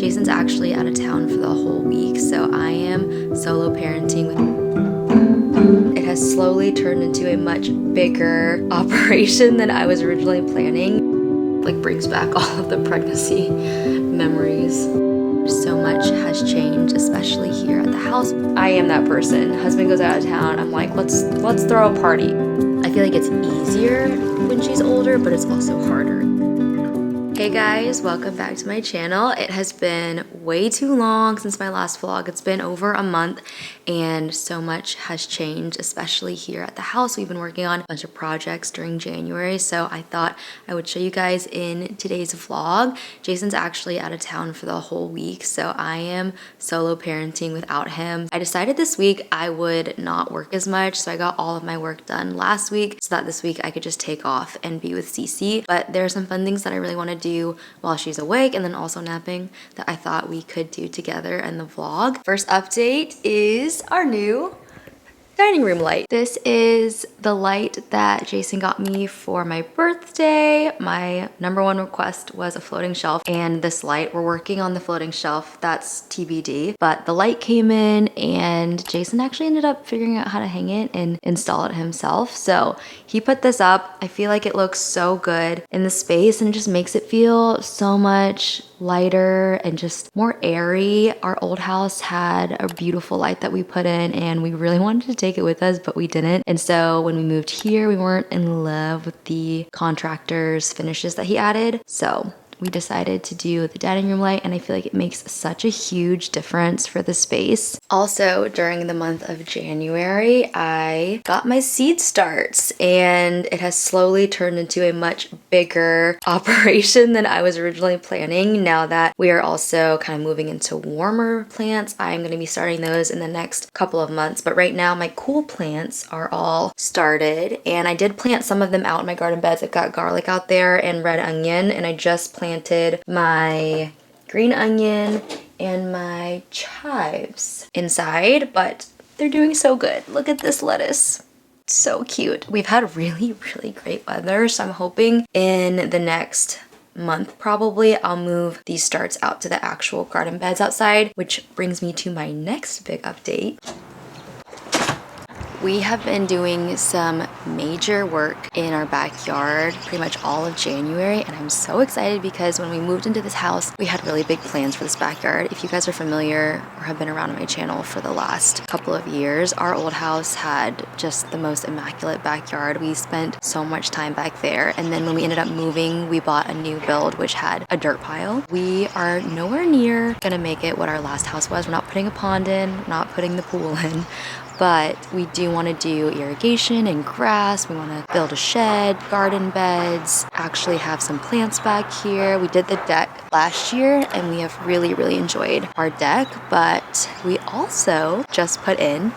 Jason's actually out of town for the whole week, so I am solo parenting with it has slowly turned into a much bigger operation than I was originally planning. Like brings back all of the pregnancy memories. So much has changed, especially here at the house. I am that person. Husband goes out of town, I'm like, let's throw a party. I feel like it's easier when she's older, but it's also harder. Hey guys, welcome back to my channel. It has been way too long since my last vlog. It's been over a month and so much has changed, especially here at the house. We've been working on a bunch of projects during January, so I thought I would show you guys in today's vlog. Jason's actually out of town for the whole week, so I am solo parenting without him. I decided this week I would not work as much, so I got all of my work done last week so that this week I could just take off and be with Cece. But there are some fun things that I really want to do while she's awake and then also napping that I thought we could do together in the vlog. First update is our new dining room light. This is the light that Jason got me for my birthday. My #1 request was a floating shelf and this light. We're working on the floating shelf, that's TBD, but the light came in and Jason actually ended up figuring out how to hang it and install it himself. So he put this up. I feel like it looks so good in the space and it just makes it feel so much lighter and just more airy. Our old house had a beautiful light that we put in and we really wanted to take it with us, but we didn't. And so when we moved here, we weren't in love with the contractor's finishes that he added. So we decided to do the dining room light and I feel like it makes such a huge difference for the space. Also, during the month of January, I got my seed starts and it has slowly turned into a much bigger operation than I was originally planning. Now that we are also kind of moving into warmer plants, I'm going to be starting those in the next couple of months. But right now, my cool plants are all started and I did plant some of them out in my garden beds. I've got garlic out there and red onion, and I just planted my green onion and my chives inside, but they're doing so good. Look at this lettuce. So cute. We've had really great weather, so I'm hoping in the next month probably I'll move these starts out to the actual garden beds outside, which brings me to my next big update. We have been doing some major work in our backyard pretty much all of January, and I'm so excited because when we moved into this house, we had really big plans for this backyard. If you guys are familiar or have been around my channel for the last couple of years, our old house had just the most immaculate backyard. We spent so much time back there, and then when we ended up moving, we bought a new build which had a dirt pile. We are nowhere near gonna make it what our last house was. We're not putting a pond in, we're not putting the pool in, but we do want to do irrigation and grass. We want to build a shed, garden beds, actually have some plants back here. We did the deck last year and we have really enjoyed our deck, but we also just put in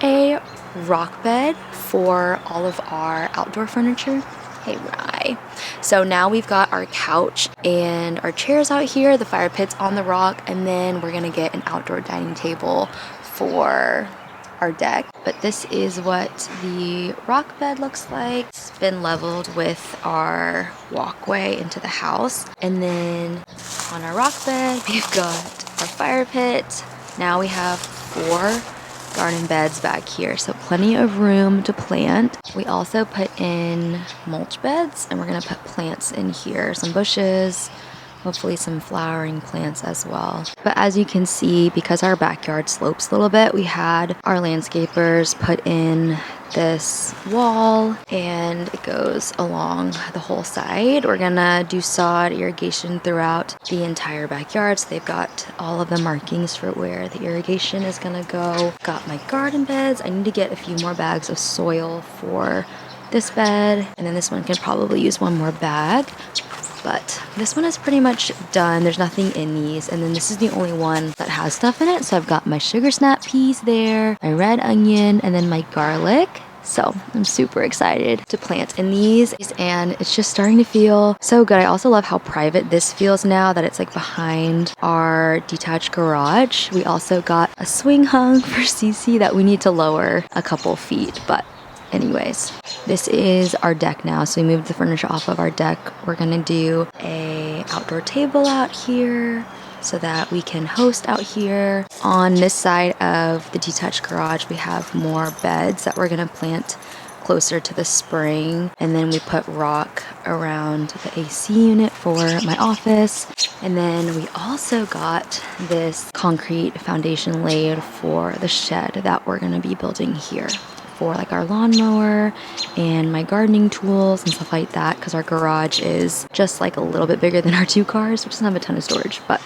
a rock bed for all of our outdoor furniture. Hey, Rye. So now we've got our couch and our chairs out here, the fire pit's on the rock, and then we're gonna get an outdoor dining table for our deck. But this is what the rock bed looks like. It's been leveled with our walkway into the house. And then on our rock bed, we've got our fire pit. Now we have 4 garden beds back here, so plenty of room to plant. We also put in mulch beds and we're gonna put plants in here, some bushes, hopefully some flowering plants as well. But as you can see, because our backyard slopes a little bit, we had our landscapers put in this wall and it goes along the whole side. We're gonna do sod irrigation throughout the entire backyard, so they've got all of the markings for where the irrigation is gonna go. Got my garden beds. I need to get a few more bags of soil for this bed, and then this one can probably use one more bag. But this one is pretty much done. There's nothing in these. And then this is the only one that has stuff in it. So I've got my sugar snap peas there, my red onion, and then my garlic. So I'm super excited to plant in these, and it's just starting to feel so good. I also love how private this feels now that it's like behind our detached garage. We also got a swing hung for Cece that we need to lower a couple feet, but anyways, this is our deck now. So we moved the furniture off of our deck. We're gonna do a outdoor table out here. so that we can host out here. On this side of the detached garage, we have more beds that we're gonna plant closer to the spring, and then we put rock around the AC unit for my office. And then we also got this concrete foundation laid for the shed that we're gonna be building here for like our lawnmower and my gardening tools and stuff like that, because our garage is just like a little bit bigger than our 2 cars, which doesn't have a ton of storage, but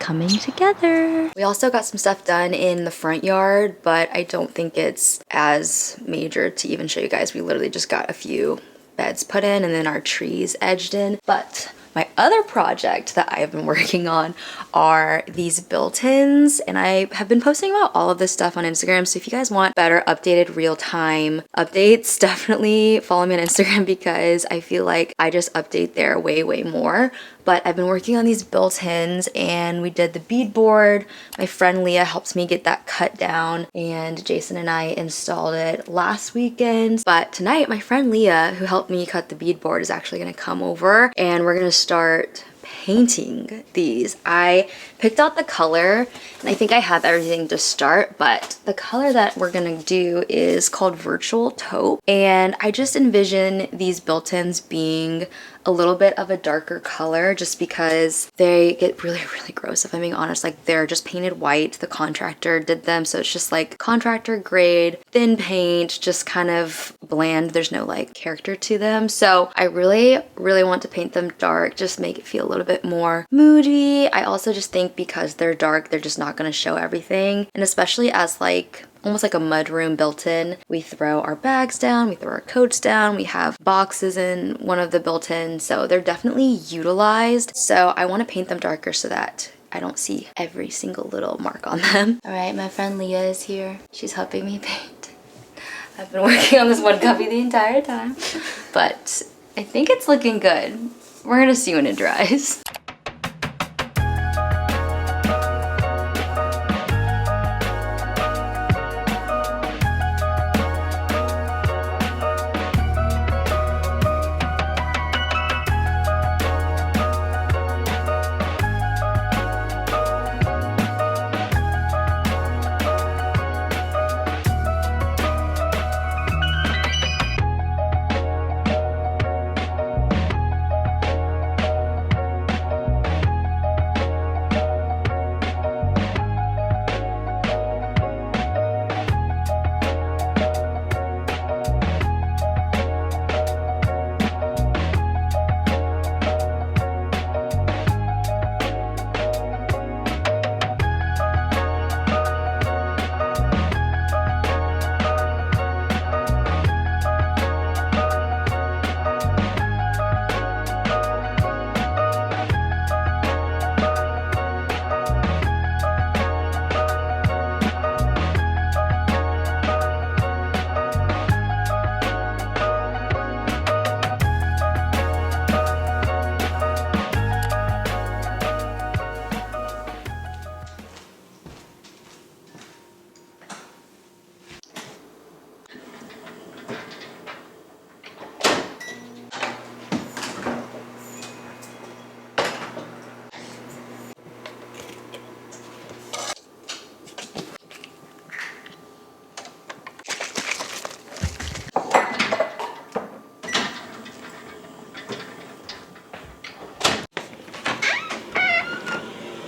coming together. We also got some stuff done in the front yard, but I don't think it's as major to even show you guys. We literally just got a few beds put in and then our trees edged in. But my other project that I have been working on are these built-ins, and I have been posting about all of this stuff on Instagram. So if you guys want better updated real-time updates, definitely follow me on Instagram, because I feel like I just update there way more. But I've been working on these built-ins, and we did the beadboard. My friend Leah helped me get that cut down, and Jason and I installed it last weekend. But tonight, my friend Leah, who helped me cut the beadboard, is actually gonna come over, and we're gonna start painting these. I picked out the color, and I think I have everything to start, but the color that we're gonna do is called Virtual Taupe, and I just envision these built-ins being a little bit of a darker color, just because they get really gross, if I'm being honest. Like, they're just painted white. The contractor did them, so it's just like contractor grade thin paint, just kind of bland. There's no like character to them. So I really want to paint them dark, just make it feel a little bit more moody. I also just think because they're dark, they're just not going to show everything, and especially as like almost like a mudroom built in. We throw our bags down, we throw our coats down, we have boxes in one of the built-ins, so they're definitely utilized. So I want to paint them darker so that I don't see every single little mark on them. All right, my friend Leah is here. She's helping me paint. I've been working on this one copy the entire time, but I think it's looking good. We're gonna see when it dries.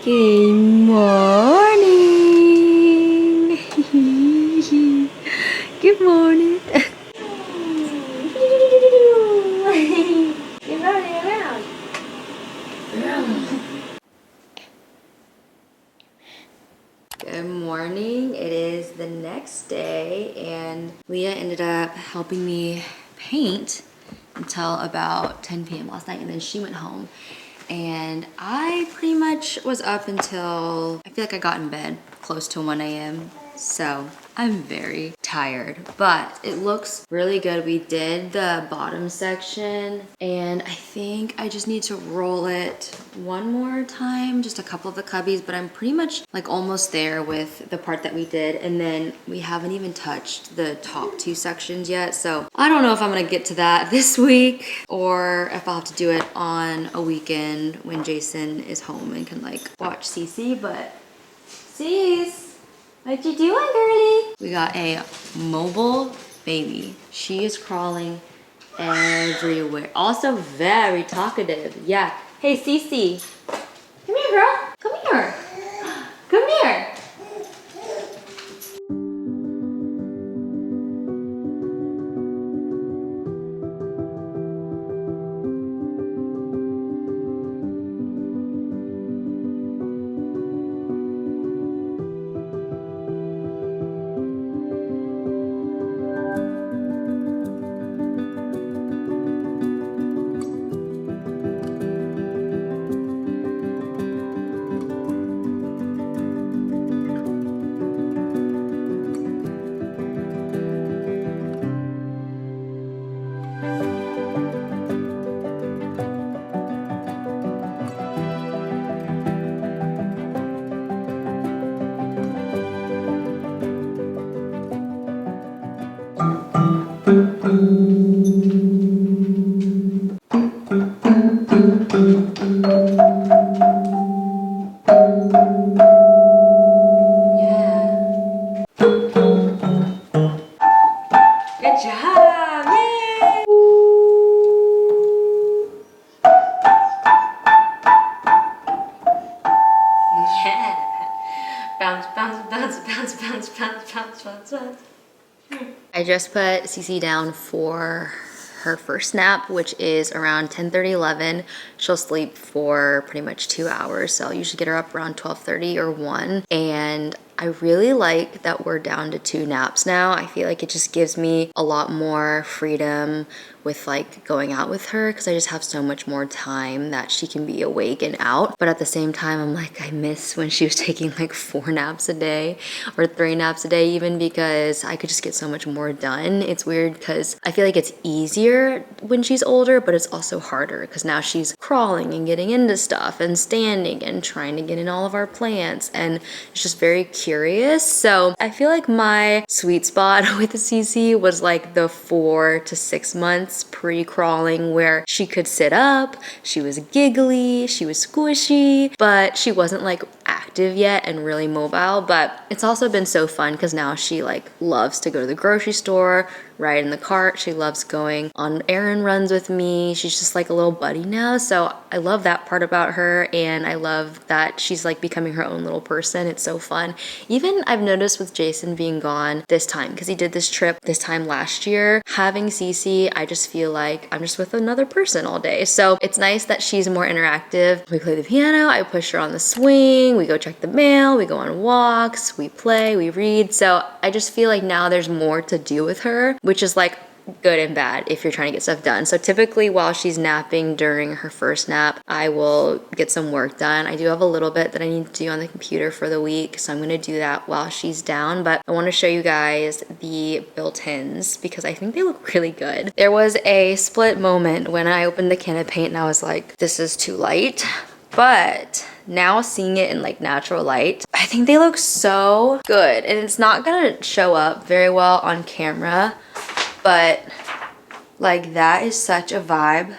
Good morning. Good morning. You're running around. Good morning. It is the next day, and Leah ended up helping me paint until about 10 p.m. last night, and then she went home. And I pretty much was up until, I feel like I got in bed close to 1 a.m. So I'm very tired, but it looks really good. We did the bottom section and I think I just need to roll it one more time, just a couple of the cubbies, but I'm pretty much like almost there with the part that we did. And then we haven't even touched the top 2 sections yet. So I don't know if I'm gonna get to that this week or if I'll have to do it on a weekend when Jason is home and can like watch Cece, but Cease. What you doing, girlie? We got a mobile baby. She is crawling everywhere. Also very talkative. Yeah. Hey, Cece. Come here, girl. Come here. Come here. Good job! Yay! Yeah! Bounce, bounce, bounce, bounce, bounce, bounce, bounce, bounce, bounce. I just put Cece down for her first nap, which is around 10:30, 11. She'll sleep for pretty much 2 hours. So I'll usually get her up around 12:30 or 1. And I really like that we're down to 2 naps now. I feel like it just gives me a lot more freedom with like going out with her because I just have so much more time that she can be awake and out. But at the same time, I'm like, I miss when she was taking like 4 naps a day or 3 naps a day even, because I could just get so much more done. It's weird because I feel like it's easier when she's older, but it's also harder because now she's crawling and getting into stuff and standing and trying to get in all of our plants, and it's just very curious. So I feel like my sweet spot with the CC was like the 4 to 6 months pre-crawling, where she could sit up, she was giggly, she was squishy, but she wasn't like active yet and really mobile. But it's also been so fun because now she like loves to go to the grocery store, ride in the cart. She loves going on errand runs with me. She's just like a little buddy now. So I love that part about her, and I love that she's like becoming her own little person. It's so fun. Even I've noticed with Jason being gone this time, because he did this trip this time last year, having Cece, I just feel like I'm just with another person all day. So it's nice that she's more interactive. We play the piano, I push her on the swing, we go check the mail, we go on walks, we play, we read. So I just feel like now there's more to do with her, which is like good and bad if you're trying to get stuff done. So typically while she's napping during her first nap, I will get some work done. I do have a little bit that I need to do on the computer for the week, so I'm gonna do that while she's down. But I wanna show you guys the built-ins because I think they look really good. There was a split moment when I opened the can of paint and I was like, this is too light. But now seeing it in like natural light, I think they look so good. And it's not gonna show up very well on camera, but like that is such a vibe.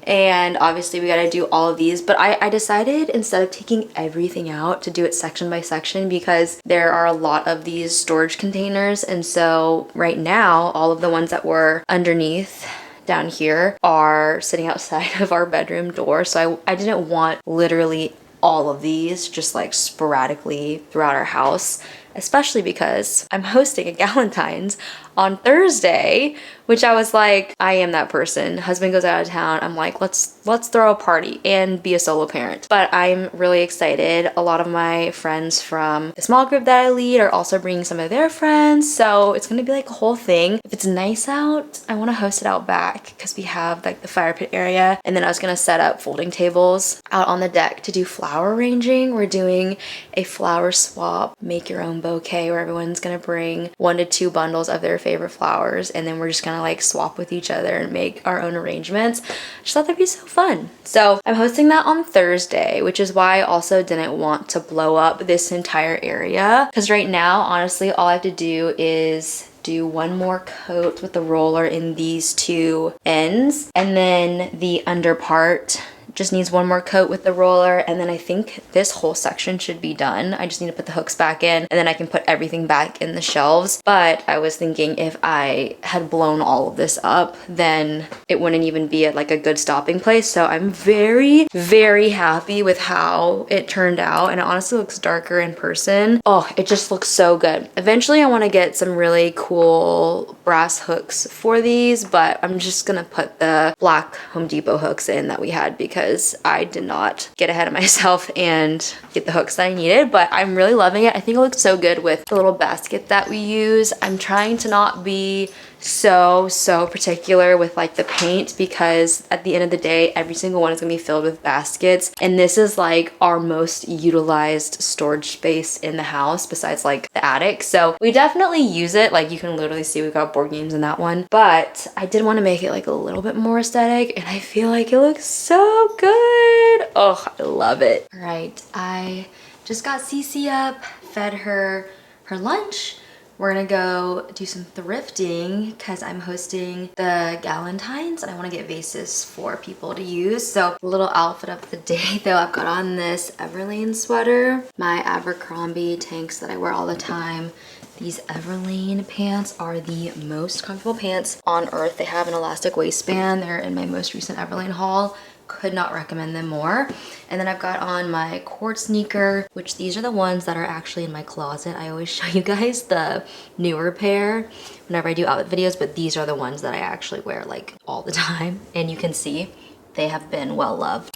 And obviously we gotta do all of these, but I decided instead of taking everything out to do it section by section, because there are a lot of these storage containers. And so right now, all of the ones that were underneath down here are sitting outside of our bedroom door. So I didn't want literally all of these just like sporadically throughout our house, especially because I'm hosting a Galentines on Thursday, which I was like, I am that person. Husband goes out of town. I'm like, let's throw a party and be a solo parent. But I'm really excited. A lot of my friends from the small group that I lead are also bringing some of their friends. So it's gonna be like a whole thing. If it's nice out, I wanna host it out back because we have like the fire pit area. And then I was gonna set up folding tables out on the deck to do flower arranging. We're doing a flower swap, make your own bouquet where everyone's gonna bring 1 to 2 bundles of their favorite flowers. And then we're just gonna like swap with each other and make our own arrangements. I just thought that'd be so fun. So I'm hosting that on Thursday, which is why I also didn't want to blow up this entire area. Because right now, honestly, all I have to do is do one more coat with the roller in these 2 ends. And then the under part just needs one more coat with the roller, and then I think this whole section should be done. I just need to put the hooks back in, and then I can put everything back in the shelves. But I was thinking if I had blown all of this up, then it wouldn't even be at like a good stopping place. So I'm very, very happy with how it turned out, and it honestly looks darker in person. Oh, it just looks so good. Eventually I want to get some really cool brass hooks for these, but I'm just gonna put the black Home Depot hooks in that we had because I did not get ahead of myself and get the hooks that I needed. But I'm really loving it. I think it looks so good with the little basket that we use. I'm trying to not be so particular with like the paint, because at the end of the day, every single one is gonna be filled with baskets, and this is like our most utilized storage space in the house besides like the attic. So we definitely use it. Like you can literally see we got board games in that one, but I did want to make it like a little bit more aesthetic, and I feel like it looks so good. Oh, I love it. All right, I just got Cece up, fed her lunch. We're gonna go do some thrifting because I'm hosting the Galentines and I want to get vases for people to use. So little outfit of the day though, I've got on this Everlane sweater, my Abercrombie tanks that I wear all the time. These Everlane pants are the most comfortable pants on earth. They have an elastic waistband. They're in my most recent Everlane haul. Could not recommend them more. And then I've got on my cord sneaker, which these are the ones that are actually in my closet. I always show you guys the newer pair whenever I do outfit videos, but these are the ones that I actually wear like all the time. And you can see they have been well loved.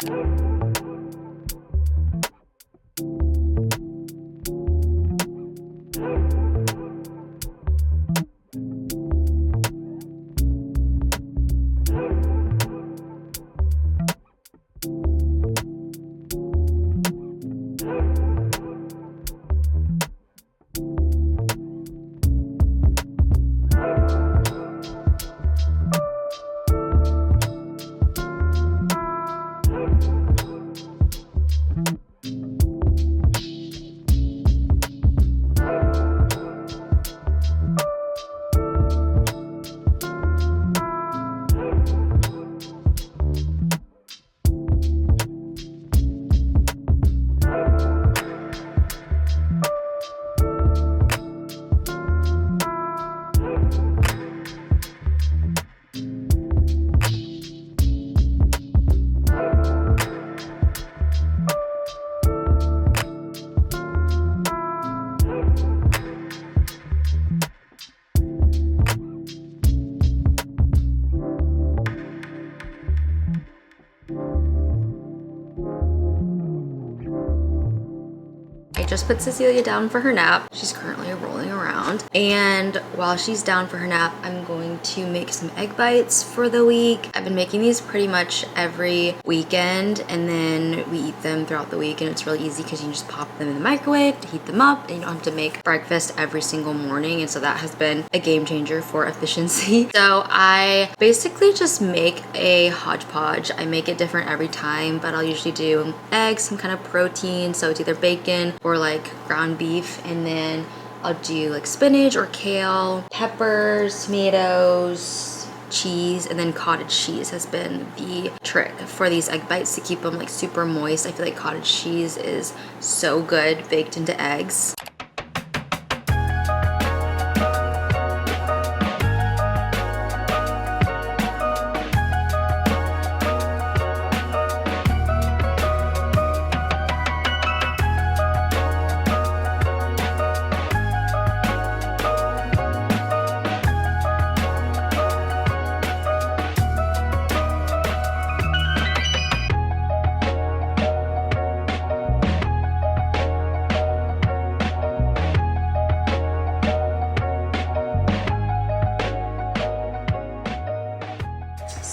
Just put Cecilia down for her nap. She's currently rolling around. And while she's down for her nap, I'm going to make some egg bites for the week. I've been making these pretty much every weekend, and then we eat them throughout the week, and it's really easy because you can just pop them in the microwave to heat them up, and you don't have to make breakfast every single morning. And so that has been a game changer for efficiency. So I basically just make a hodgepodge. I make it different every time, but I'll usually do eggs, some kind of protein, so it's either bacon or like ground beef, and then I'll do like spinach or kale, peppers, tomatoes, cheese, and then cottage cheese has been the trick for these egg bites to keep them like super moist. I feel like cottage cheese is so good baked into eggs.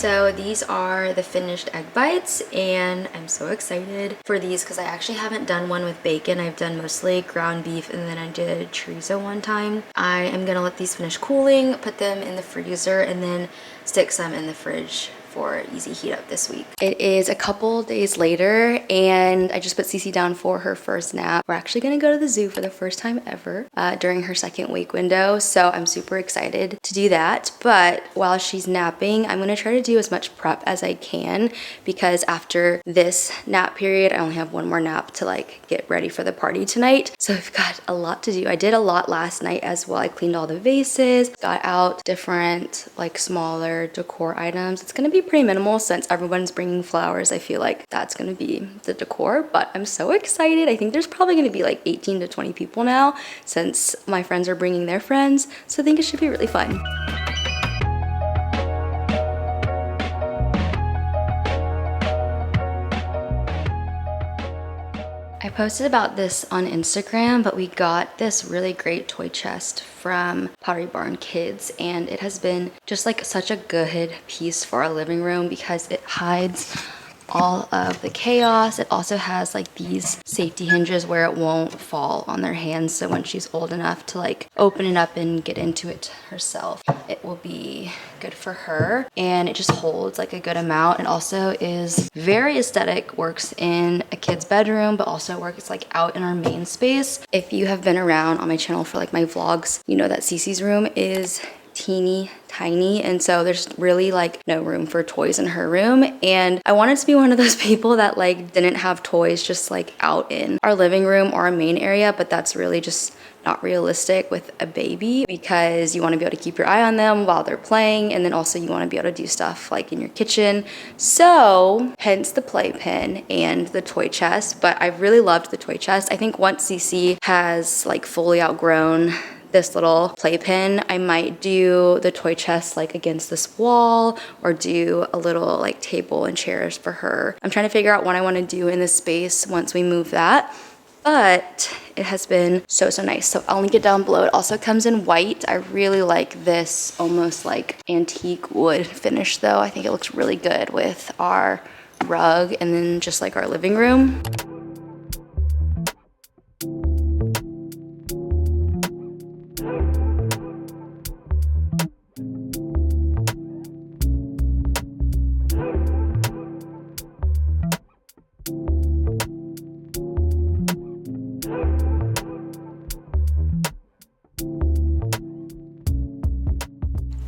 So these are the finished egg bites, and I'm so excited for these because I actually haven't done one with bacon. I've done mostly ground beef, and then I did chorizo one time. I am gonna let these finish cooling, put them in the freezer, and then stick some in the fridge for easy heat up this week. It is a couple days later, and I just put Cece down for her first nap. We're actually gonna go to the zoo for the first time ever during her second wake window, so I'm super excited to do that. But while she's napping, I'm gonna try to do as much prep as I can, because after this nap period, I only have one more nap to like get ready for the party tonight. So I've got a lot to do. I did a lot last night as well. I cleaned all the vases, got out different like smaller decor items. It's gonna be pretty minimal since everyone's bringing flowers. I feel like that's gonna be the decor, but I'm so excited. I think there's probably gonna be like 18 to 20 people now since my friends are bringing their friends, so I think it should be really fun. I posted about this on Instagram, but we got this really great toy chest from Pottery Barn Kids, and it has been just like such a good piece for our living room because it hides all of the chaos. It also has like these safety hinges where it won't fall on their hands, so when she's old enough to like open it up and get into it herself, it will be good for her. And it just holds like a good amount. It also is very aesthetic, works in a kid's bedroom, but also works like out in our main space. If you have been around on my channel for like my vlogs, you know that Cece's room is teeny tiny, and so there's really like no room for toys in her room, and I wanted to be one of those people that like didn't have toys just like out in our living room or our main area, but that's really just not realistic with a baby because you want to be able to keep your eye on them while they're playing, and then also you want to be able to do stuff like in your kitchen. So hence the playpen and the toy chest. But I really loved the toy chest. I think once Cece has like fully outgrown this little playpen, I might do the toy chest like against this wall or do a little like table and chairs for her. I'm trying to figure out what I want to do in this space once we move that, but it has been so nice. So I'll link it down below. It also comes in white. I really like this almost like antique wood finish though. I think it looks really good with our rug and then just like our living room.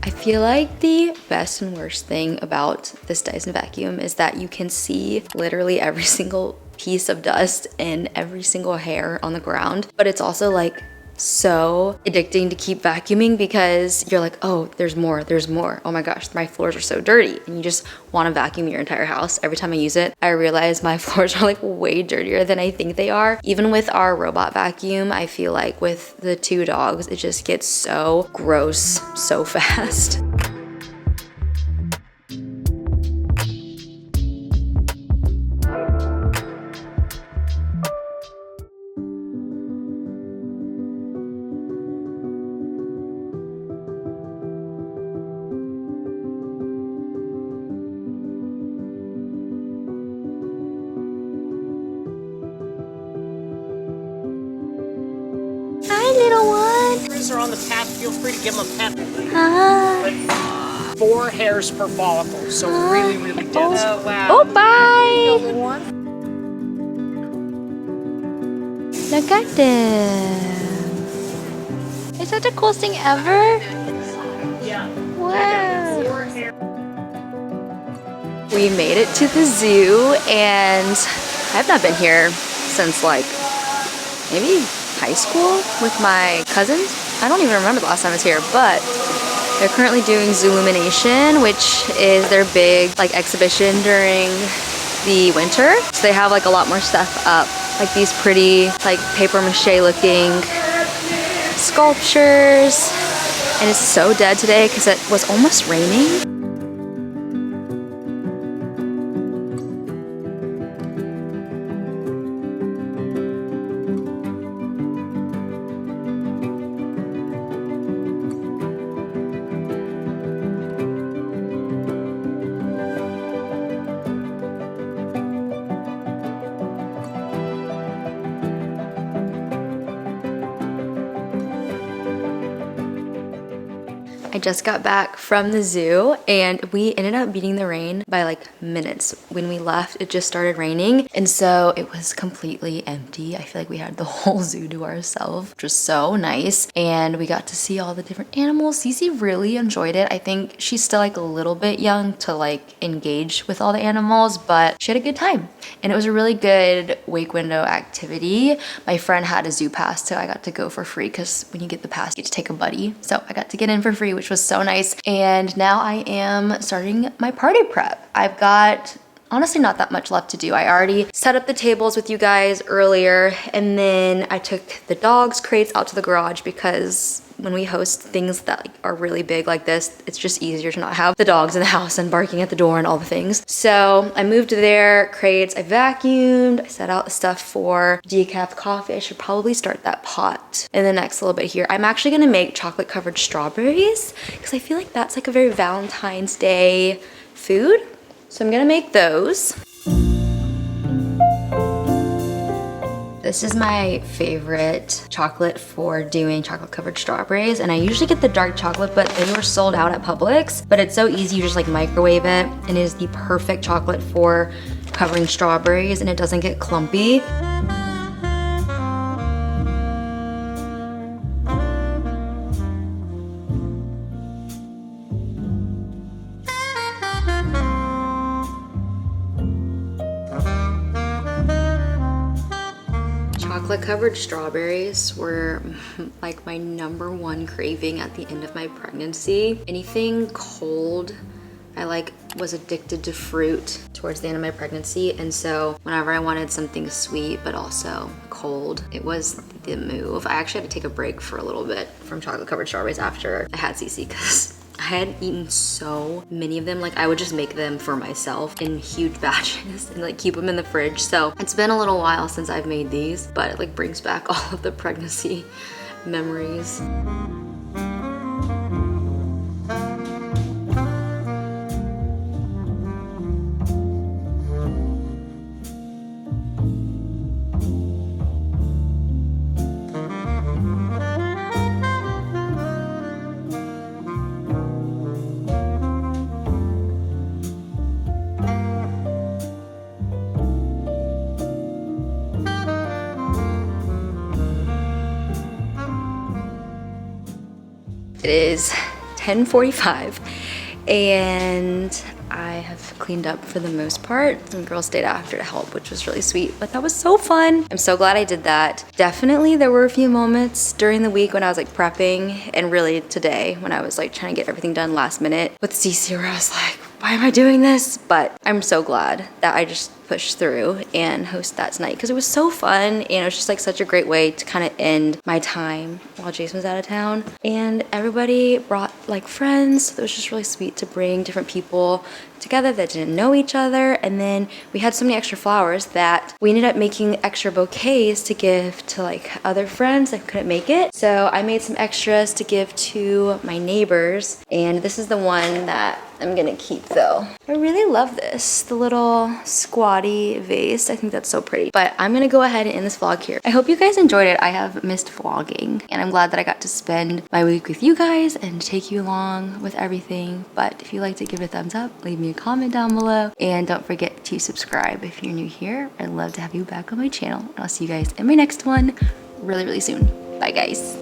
I feel like the best and worst thing about this Dyson vacuum is that you can see literally every single piece of dust and every single hair on the ground, but it's also like so addicting to keep vacuuming because you're like, oh, there's more. Oh my gosh, my floors are so dirty, and you just want to vacuum your entire house. Every time I use it, I realize my floors are like way dirtier than I think they are. Even with our robot vacuum, I feel like with the two dogs, it just gets so gross so fast. Hi, little one. Are on the path, feel free to give them a pet. Hi. 4 hairs per follicle, so really dense. Oh, wow. Oh, bye. Look at them. Is that the coolest thing ever? Yeah. Wow. We made it to the zoo, and I've not been here since like maybe high school with my cousins. I don't even remember the last time I was here, but they're currently doing Zoolumination, which is their big like exhibition during the winter. So they have like a lot more stuff up, like these pretty like paper mache looking sculptures. And it's so dead today because it was almost raining. I just got back from the zoo and we ended up beating the rain by like minutes. When we left, it just started raining. And so it was completely empty. I feel like we had the whole zoo to ourselves, which was so nice. And we got to see all the different animals. Cece really enjoyed it. I think she's still like a little bit young to like engage with all the animals, but she had a good time. And it was a really good wake window activity. My friend had a zoo pass, so I got to go for free because when you get the pass, you get to take a buddy. So I got to get in for free, which was so nice. And now I am starting my party prep. I've got honestly not that much left to do. I already set up the tables with you guys earlier, and then I took the dogs' crates out to the garage because when we host things that like are really big like this, it's just easier to not have the dogs in the house and barking at the door and all the things. So I moved their crates, I vacuumed, I set out the stuff for decaf coffee. I should probably start that pot in the next little bit here. I'm actually gonna make chocolate covered strawberries because I feel like that's like a very Valentine's Day food. So I'm gonna make those. This is my favorite chocolate for doing chocolate covered strawberries, and I usually get the dark chocolate, but they were sold out at Publix. But it's so easy, you just like microwave it, and it is the perfect chocolate for covering strawberries, and it doesn't get clumpy. Chocolate covered strawberries were like my #1 craving at the end of my pregnancy. Anything cold, I like was addicted to fruit towards the end of my pregnancy, and so whenever I wanted something sweet but also cold, it was the move. I actually had to take a break for a little bit from chocolate covered strawberries after I had Cece because I had eaten so many of them. Like I would just make them for myself in huge batches and like keep them in the fridge. So it's been a little while since I've made these, but it like brings back all of the pregnancy memories. It is 10:45 and I have cleaned up for the most part. Some girls stayed after to help, which was really sweet, but that was so fun. I'm so glad I did that. Definitely there were a few moments during the week when I was like prepping, and really today when I was like trying to get everything done last minute with Cece, where I was like, why am I doing this? But I'm so glad that I just pushed through and host that tonight because it was so fun, and it was just like such a great way to kind of end my time while Jason was out of town. And everybody brought like friends, so it was just really sweet to bring different people together that didn't know each other. And then we had so many extra flowers that we ended up making extra bouquets to give to like other friends that couldn't make it. So I made some extras to give to my neighbors, and this is the one that I'm gonna keep though. I really love this, the little squatty vase. I think that's so pretty. But I'm gonna go ahead and end this vlog here. I hope you guys enjoyed it. I have missed vlogging, and I'm glad that I got to spend my week with you guys and take you along with everything. But if you like to give it a thumbs up, leave me a comment down below, and don't forget to subscribe if you're new here. I'd love to have you back on my channel, and I'll see you guys in my next one really soon. Bye guys.